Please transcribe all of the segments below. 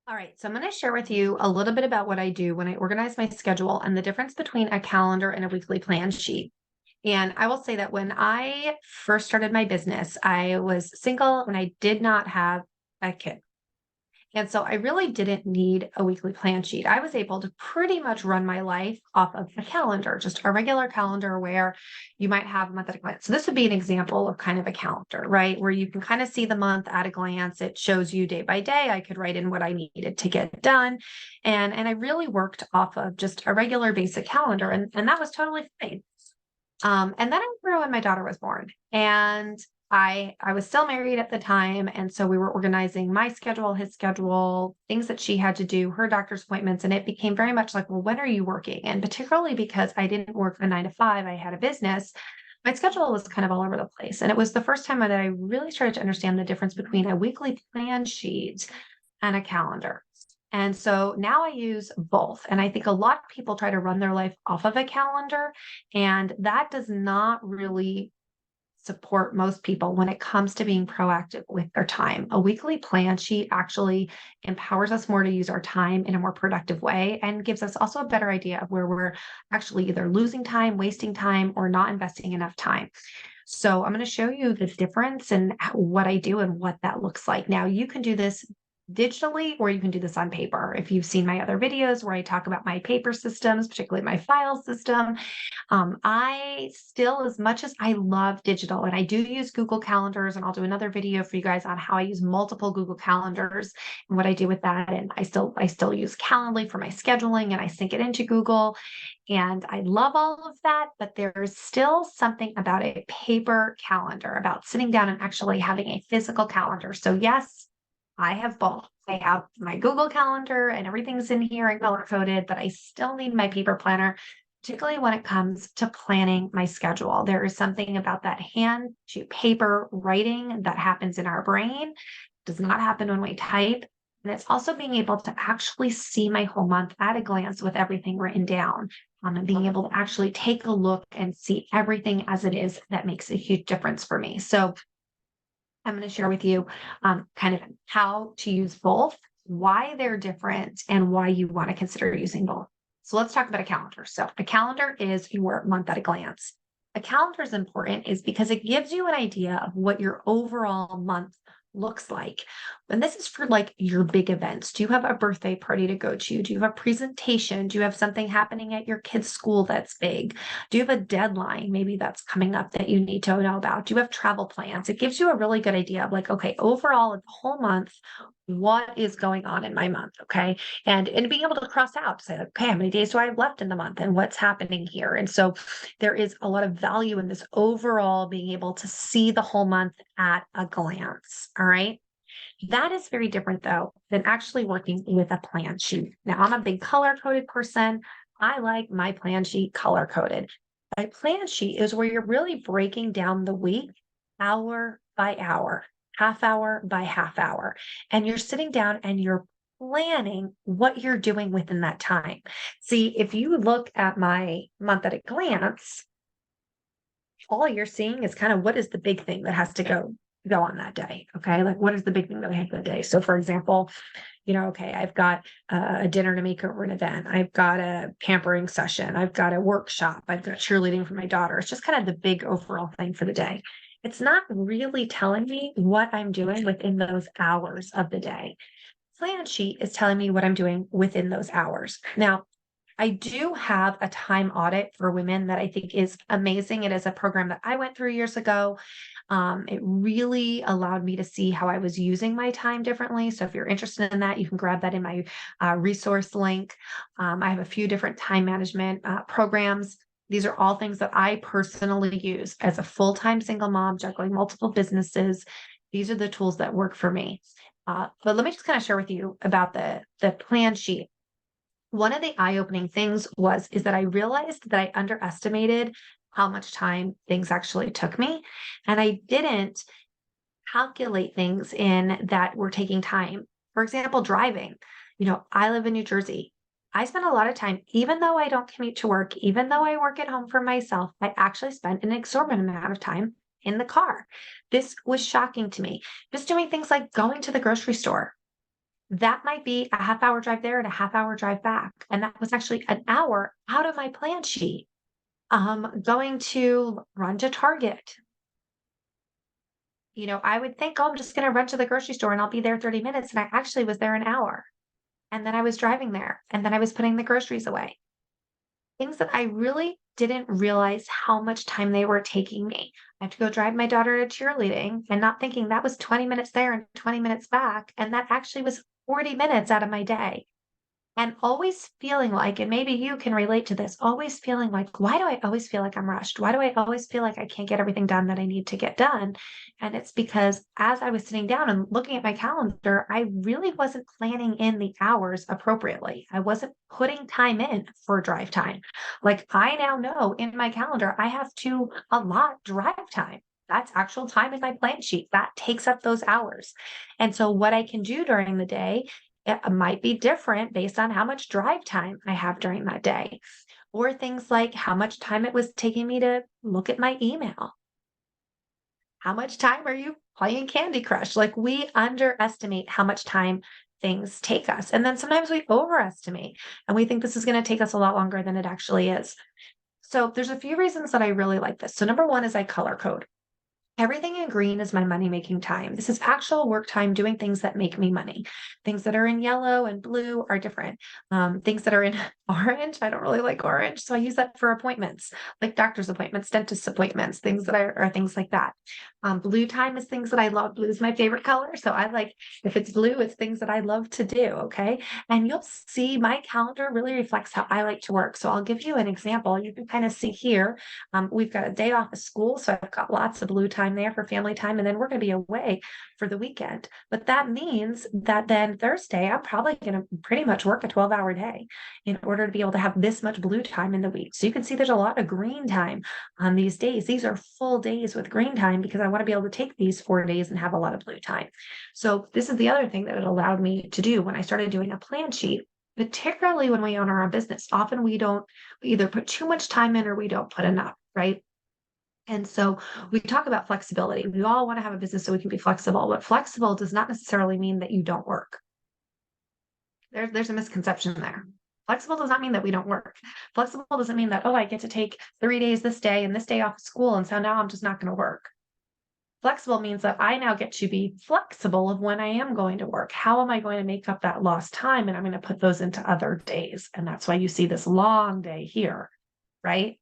All right, so I'm going to share with you a little bit about what I do when I organize my schedule and the difference between a calendar and a weekly plan sheet. And I will say that when I first started my business, I was single and I did not have a kid. And so I really didn't need a weekly plan sheet. I was able to pretty much run my life off of a calendar, just a regular calendar where you might have a month at a glance. So this would be an example of kind of a calendar, right? Where you can kind of see the month at a glance. It shows you day by day. I could write in what I needed to get done. And I really worked off of just a regular basic calendar. And that was totally fine. And then I grew when my daughter was born, and I was still married at the time, and so we were organizing my schedule, his schedule, things that she had to do, her doctor's appointments, and it became very much like, well, when are you working? And particularly because I didn't work a 9 to 5, I had a business. My schedule was kind of all over the place. And it was the first time that I really started to understand the difference between a weekly plan sheet and a calendar. And so now I use both. And I think a lot of people try to run their life off of a calendar, and that does not really support most people when it comes to being proactive with their time. A weekly plan sheet actually empowers us more to use our time in a more productive way and gives us also a better idea of where we're actually either losing time, wasting time, or not investing enough time. So I'm going to show you the difference and what I do and what that looks like. Now, you can do this digitally or you can do this on paper. If you've seen my other videos where I talk about my paper systems, particularly my file system, I still, as much as I love digital, and I do use Google Calendars, and I'll do another video for you guys on how I use multiple Google Calendars and what I do with that. And I still use Calendly for my scheduling, and I sync it into Google. And I love all of that, but there's still something about a paper calendar, about sitting down and actually having a physical calendar. So yes, I have both. I have my Google Calendar and everything's in here and color coded, but I still need my paper planner, particularly when it comes to planning my schedule. There is something about that hand to paper writing that happens in our brain, does not happen when we type. And it's also being able to actually see my whole month at a glance with everything written down. And being able to actually take a look and see everything as it is that makes a huge difference for me. So I'm going to share with you kind of how to use both, why they're different, and why you want to consider using both. So let's talk about a calendar. So a calendar is your month at a glance. A calendar is important is because it gives you an idea of what your overall month looks like. And this is for like your big events. Do you have a birthday party to go to? Do you have a presentation? Do you have something happening at your kid's school that's big? Do you have a deadline maybe that's coming up that you need to know about? Do you have travel plans? It gives you a really good idea of like, okay, overall the whole month, what is going on in my month? Okay. And being able to cross out, say, okay, how many days do I have left in the month and what's happening here? And so there is a lot of value in this overall being able to see the whole month at a glance. All right. That is very different though than actually working with a plan sheet. Now, I'm a big color coded person. I like my plan sheet color coded. A plan sheet is where you're really breaking down the week hour by hour, half hour by half hour. And you're sitting down and you're planning what you're doing within that time. See, if you look at my month at a glance, all you're seeing is kind of what is the big thing that has to go on that day. Okay. Like what is the big thing that I have that day? So for example, okay, I've got a dinner to make over an event. I've got a pampering session. I've got a workshop. I've got cheerleading for my daughter. It's just kind of the big overall thing for the day. It's not really telling me what I'm doing within those hours of the day. Plan sheet is telling me what I'm doing within those hours. Now, I do have a time audit for women that I think is amazing. It is a program that I went through years ago. It really allowed me to see how I was using my time differently. So if you're interested in that, you can grab that in my resource link. I have a few different time management programs. These are all things that I personally use as a full-time single mom juggling multiple businesses. These are the tools that work for me. But let me just kind of share with you about the plan sheet. One of the eye-opening things is that I realized that I underestimated how much time things actually took me. And I didn't calculate things in that were taking time. For example, driving. I live in New Jersey. I spend a lot of time, even though I don't commute to work, even though I work at home for myself, I actually spend an exorbitant amount of time in the car. This was shocking to me. Just doing things like going to the grocery store. that might be a half hour drive there and a half hour drive back. And that was actually an hour out of my plan sheet. Going to run to Target. I would think, oh, I'm just going to run to the grocery store and I'll be there 30 minutes. And I actually was there an hour. And then I was driving there and then I was putting the groceries away. Things that I really didn't realize how much time they were taking me. I have to go drive my daughter to cheerleading and not thinking that was 20 minutes there and 20 minutes back. And that actually was 40 minutes out of my day. And always feeling like, and maybe you can relate to this, always feeling like, why do I always feel like I'm rushed? Why do I always feel like I can't get everything done that I need to get done? And it's because as I was sitting down and looking at my calendar, I really wasn't planning in the hours appropriately. I wasn't putting time in for drive time. Like I now know in my calendar, I have to allot drive time. That's actual time in my plan sheet. That takes up those hours. And so, what I can do during the day, it might be different based on how much drive time I have during that day, or things like how much time it was taking me to look at my email. How much time are you playing Candy Crush? Like we underestimate how much time things take us. And then sometimes we overestimate and we think this is going to take us a lot longer than it actually is. So there's a few reasons that I really like this. So number one is I color code. Everything in green is my money-making time. This is actual work time doing things that make me money. Things that are in yellow and blue are different. Things that are in orange, I don't really like orange, so I use that for appointments, like doctor's appointments, dentist appointments, things that are things like that. Blue time is things that I love. Blue is my favorite color, so I like if it's blue, it's things that I love to do. Okay, and you'll see my calendar really reflects how I like to work. So I'll give you an example. You can kind of see here. We've got a day off of school, so I've got lots of blue time there for family time, and then we're going to be away for the weekend. But that means that then Thursday, I'm probably going to pretty much work a 12-hour day in order to be able to have this much blue time in the week. So you can see there's a lot of green time on these days. These are full days with green time because I want to be able to take these 4 days and have a lot of blue time. So this is the other thing that it allowed me to do when I started doing a plan sheet. Particularly when we own our own business, often we either put too much time in or we don't put enough, right? And so we talk about flexibility. We all want to have a business so we can be flexible, but flexible does not necessarily mean that you don't work. There's a misconception there. Flexible does not mean that we don't work. Flexible doesn't mean that, oh, I get to take 3 days this day and this day off of school. And so now I'm just not going to work. Flexible means that I now get to be flexible of when I am going to work. How am I going to make up that lost time? And I'm going to put those into other days. And that's why you see this long day here, right?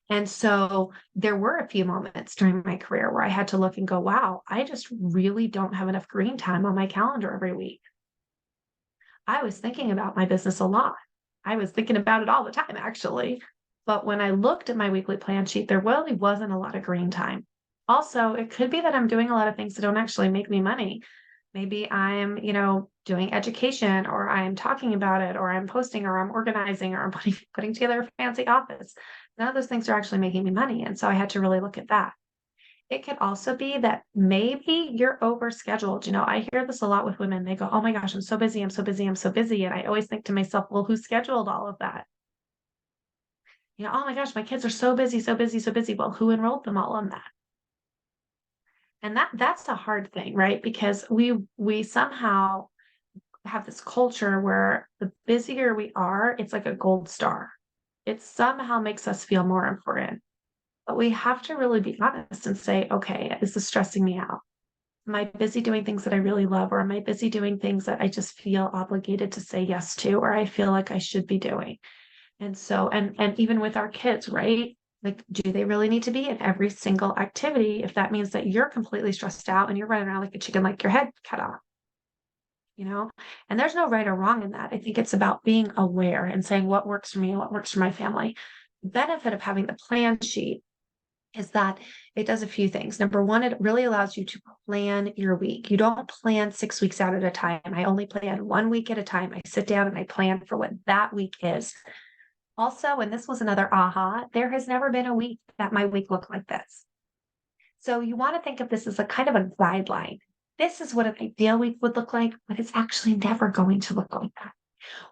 And so there were a few moments during my career where I had to look and go, wow, I just really don't have enough green time on my calendar every week. I was thinking about my business a lot. I was thinking about it all the time, actually. But when I looked at my weekly plan sheet, there really wasn't a lot of green time. Also, it could be that I'm doing a lot of things that don't actually make me money. Maybe I'm, doing education or I'm talking about it or I'm posting or I'm organizing or I'm putting together a fancy office. None of those things are actually making me money. And so I had to really look at that. It could also be that maybe you're overscheduled. I hear this a lot with women. They go, oh my gosh, I'm so busy. I'm so busy. I'm so busy. And I always think to myself, well, who scheduled all of that? Oh my gosh, my kids are so busy, so busy, so busy. Well, who enrolled them all on that? And that's a hard thing, right? Because we somehow have this culture where the busier we are, it's like a gold star. It somehow makes us feel more important. But we have to really be honest and say, okay, is this stressing me out? Am I busy doing things that I really love? Or am I busy doing things that I just feel obligated to say yes to, or I feel like I should be doing? And so, and even with our kids, right? Like, do they really need to be in every single activity if that means that you're completely stressed out and you're running around like a chicken, like your head cut off? you know? And there's no right or wrong in that. I think it's about being aware and saying what works for me and what works for my family. The benefit of having the plan sheet is that it does a few things. Number one, it really allows you to plan your week. You don't plan 6 weeks out at a time. I only plan 1 week at a time. I sit down and I plan for what that week is. Also, and this was another aha, there has never been a week that my week looked like this. So you want to think of this as a kind of a guideline. This is what an ideal week would look like, but it's actually never going to look like that.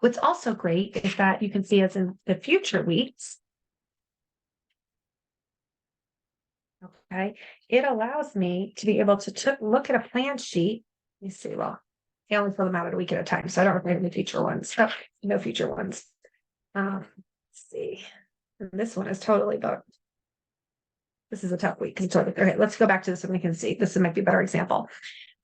What's also great is that you can see as in the future weeks, okay, it allows me to be able to look at a plan sheet. Let me see, well, I only fill them out a week at a time, so I don't have any future ones. Oh, no future ones. Let's see. And this one is totally booked. This is a tough week. Okay, let's go back to this one. We can see this might be a better example.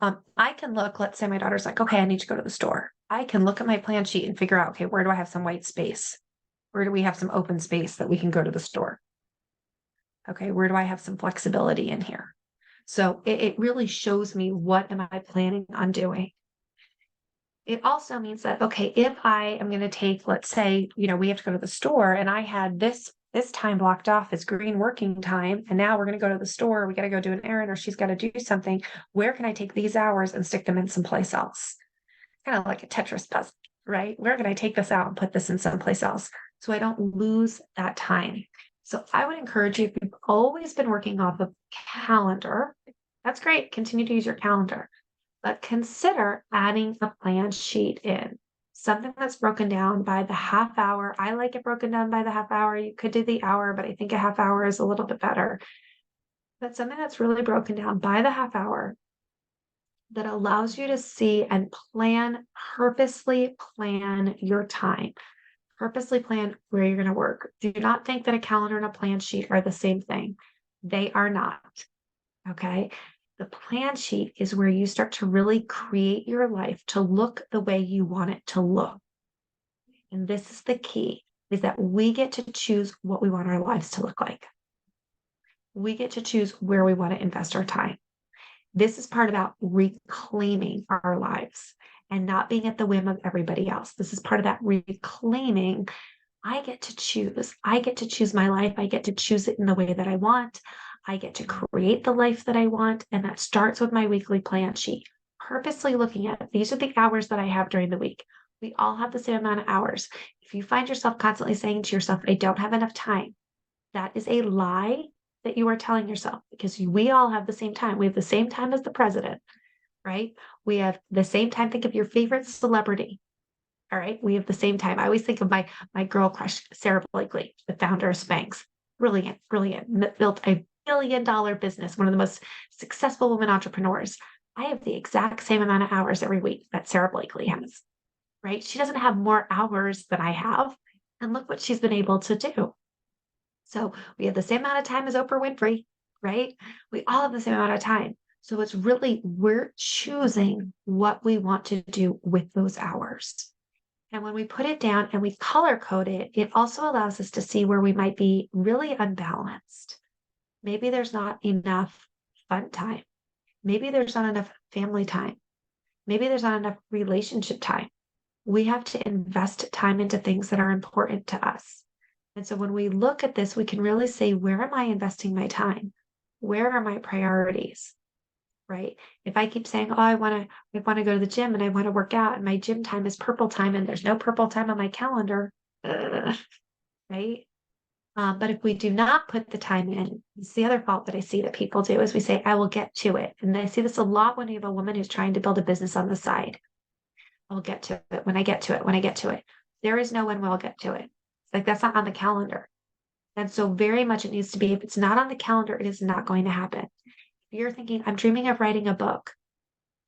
I can look, let's say my daughter's like, okay, I need to go to the store. I can look at my plan sheet and figure out, okay, where do I have some white space? Where do we have some open space that we can go to the store? Okay, where do I have some flexibility in here? So it really shows me what am I planning on doing. It also means that, okay, if I am going to take, let's say, we have to go to the store and I had this time blocked off as green working time, and now we're going to go to the store, we got to go do an errand, or she's got to do something. Where can I take these hours and stick them in someplace else? Kind of like a Tetris puzzle, right? Where can I take this out and put this in someplace else so I don't lose that time? So I would encourage you, if you've always been working off of calendar, that's great. Continue to use your calendar, but consider adding a plan sheet in. Something that's broken down by the half hour. I like it broken down by the half hour. You could do the hour, but I think a half hour is a little bit better. But something that's really broken down by the half hour that allows you to see and purposely plan your time, purposely plan where you're going to work. Do not think that a calendar and a plan sheet are the same thing. They are not. Okay. The plan sheet is where you start to really create your life to look the way you want it to look. And this is the key, is that we get to choose what we want our lives to look like. We get to choose where we want to invest our time. This is part about reclaiming our lives and not being at the whim of everybody else. This is part of that reclaiming. I get to choose. I get to choose my life. I get to choose it in the way that I want. I get to create the life that I want. And that starts with my weekly plan sheet. Purposely looking at it. These are the hours that I have during the week. We all have the same amount of hours. If you find yourself constantly saying to yourself, I don't have enough time, that is a lie that you are telling yourself, because we all have the same time. We have the same time as the president, right? We have the same time. Think of your favorite celebrity. All right. We have the same time. I always think of my girl crush, Sarah Blakely, the founder of Spanx. Brilliant, built a $1 billion business, one of the most successful women entrepreneurs. I have the exact same amount of hours every week that Sarah Blakely has, right? She doesn't have more hours than I have. And look what she's been able to do. So we have the same amount of time as Oprah Winfrey, right? We all have the same amount of time. So it's really, we're choosing what we want to do with those hours. And when we put it down and we color code it, it also allows us to see where we might be really unbalanced. Maybe there's not enough fun time. Maybe there's not enough family time. Maybe there's not enough relationship time. We have to invest time into things that are important to us. And so when we look at this, we can really say, where am I investing my time? Where are my priorities? Right? If I keep saying, oh, I want to go to the gym and I want to work out, and my gym time is purple time and there's no purple time on my calendar, right? But if we do not put the time in, it's the other fault that I see that people do, is we say, I will get to it. And I see this a lot when you have a woman who's trying to build a business on the side. I'll get to it when I get to it, when I get to it. There is no when we'll get to it. Like, that's not on the calendar. And so very much it needs to be, if it's not on the calendar, it is not going to happen. If you're thinking, I'm dreaming of writing a book,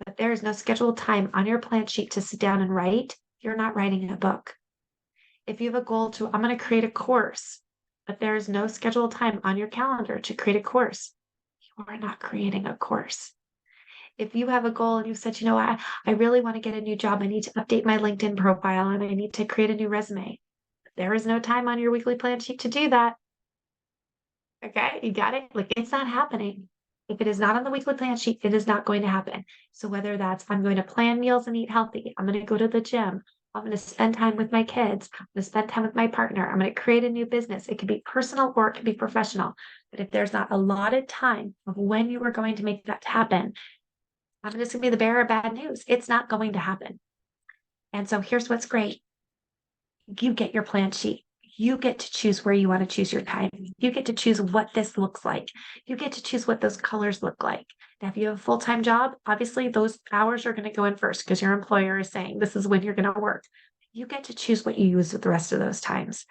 but there is no scheduled time on your plan sheet to sit down and write, you're not writing a book. If you have a goal to, I'm going to create a course, but there is no scheduled time on your calendar to create a course, you are not creating a course. If you have a goal and you said, I really want to get a new job, I need to update my LinkedIn profile and I need to create a new resume, there is no time on your weekly plan sheet to do that. Okay, you got it? Like, it's not happening. If it is not on the weekly plan sheet, it is not going to happen. So whether that's, I'm going to plan meals and eat healthy, I'm going to go to the gym, I'm going to spend time with my kids, I'm going to spend time with my partner, I'm going to create a new business. It could be personal or it could be professional. But if there's not allotted time of when you are going to make that happen, I'm just going to be the bearer of bad news. It's not going to happen. And so here's what's great. You get your plan sheet. You get to choose where you want to choose your time. You get to choose what this looks like. You get to choose what those colors look like. Now, if you have a full-time job, obviously those hours are going to go in first because your employer is saying this is when you're going to work. You get to choose what you use with the rest of those times.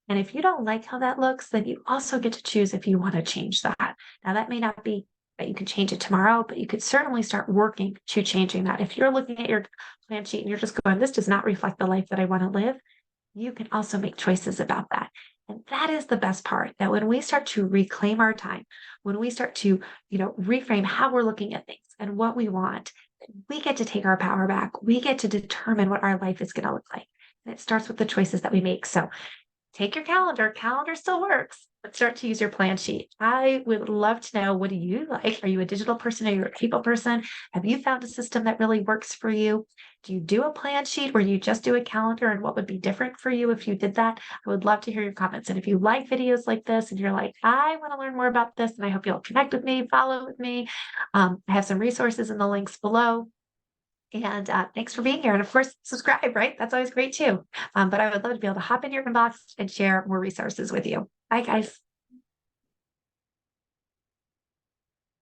And if you don't like how that looks, then you also get to choose if you want to change that. Now, that may not be that you can change it tomorrow, but you could certainly start working to changing that. If you're looking at your plan sheet and you're just going, this does not reflect the life that I want to live, you can also make choices about that. And that is the best part, that when we start to reclaim our time, when we start to, reframe how we're looking at things and what we want, we get to take our power back. We get to determine what our life is going to look like. And it starts with the choices that we make. So take your calendar still works, but start to use your plan sheet. I would love to know, what do you like? Are you a digital person? Are you a people person? Have you found a system that really works for you? Do you do a plan sheet or you just do a calendar, and what would be different for you if you did that? I would love to hear your comments. And if you like videos like this and you're like, I want to learn more about this, and I hope you'll connect with me, follow with me. I have some resources in the links below. And thanks for being here. And of course, subscribe, right? That's always great too. But I would love to be able to hop in your inbox and share more resources with you. Bye, guys.